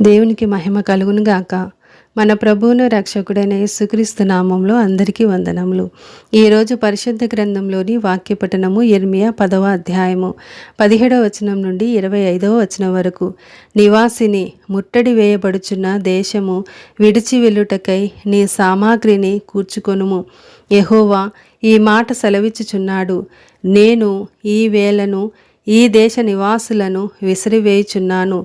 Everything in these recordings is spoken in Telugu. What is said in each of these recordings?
దేవునికి మహిమ కలుగును గాక. మన ప్రభువును రక్షకుడైన యేసుక్రీస్తు నామంలో అందరికీ వందనములు. ఈరోజు పరిశుద్ధ గ్రంథంలోని వాక్య పఠనము యెర్మీయా 10వ అధ్యాయము 17వ వచనం నుండి 25వ వచనం వరకు. నివాసిని, ముట్టడి వేయబడుచున్న దేశము విడిచి వెళ్ళుటకై నీ సామాగ్రిని కూర్చుకొనుము. యెహోవా ఈ మాట సెలవిచ్చుచున్నాడు, నేను ఈ వేళను ఈ దేశ నివాసులను విసిరివేయుచున్నాను.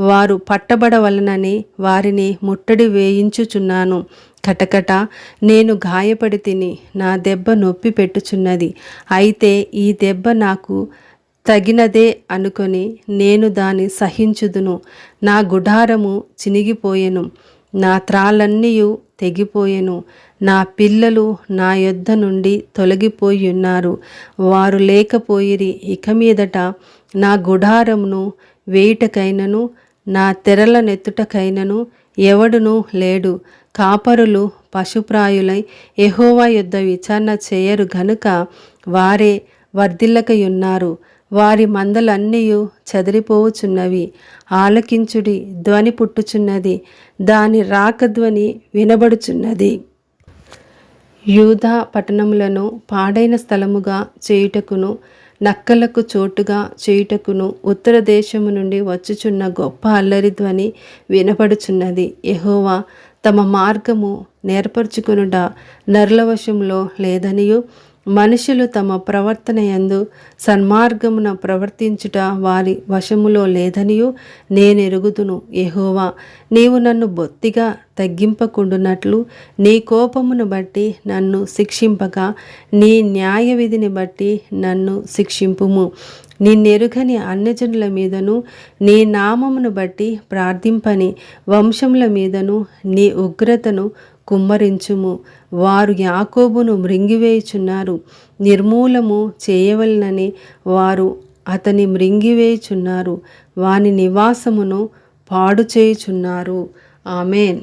వారు పట్టబడవలనని వారిని ముట్టడి వేయించుచున్నాను. కటకట నేను గాయపడి తిని, నా దెబ్బ నొప్పి పెట్టుచున్నది. అయితే ఈ దెబ్బ నాకు తగినదే అనుకొని నేను దాన్ని సహించుదును. నా గుడారము చినిగిపోయెను, నా త్రాళ్ళన్నీయు తెగిపోయెను. నా పిల్లలు నా యొద్ద నుండి తొలగిపోయి ఉన్నారు. వారు లేకపోయిరి. ఇక మీదట నా గుడారమును వేయుటకైనను నా తెరల నెత్తుటకైనను ఎవడునూ లేడు. కాపరులు పశుప్రాయులై యెహోవా యొద్ద విచారణ చేయరు గనుక వారే వర్ధిల్లకయున్నారు. వారి మందలన్నీయు చెదిరిపోవుచున్నవి. ఆలకించుడి, ధ్వని పుట్టుచున్నది, దాని రాకధ్వని వినబడుచున్నది. యూదా పట్టణములను పాడైన స్థలముగా చేయుటకును నక్కలకు చోటుగా చేయుటకును ఉత్తర దేశము నుండి వచ్చుచున్న గొప్ప అల్లరి ధ్వని వినపడుచున్నది. యెహోవా తమ మార్గము నేర్పరచుకొనుట నరుల వశంలో లేదనియు, మనుషులు తమ ప్రవర్తన యందు సన్మార్గమున ప్రవర్తించుట వారి వశములో లేదనియు నేనెరుగుదును. యెహోవా, నీవు నన్ను బొత్తిగా తగ్గింపకుండునట్లు నీ కోపమును బట్టి నన్ను శిక్షింపక నీ న్యాయ విధిని బట్టి నన్ను శిక్షింపుము. నిన్నెరుగని అన్యజనుల మీదను నీ నామమును బట్టి ప్రార్థింపని వంశముల మీదను నీ ఉగ్రతను కుమ్మరించుము. వారు యాకోబును మృంగివేయుచున్నారు. నిర్మూలము చేయవలనని వారు అతని మృంగివేయుచున్నారు. వాని నివాసమును పాడు చేయుచున్నారు. ఆమేన్.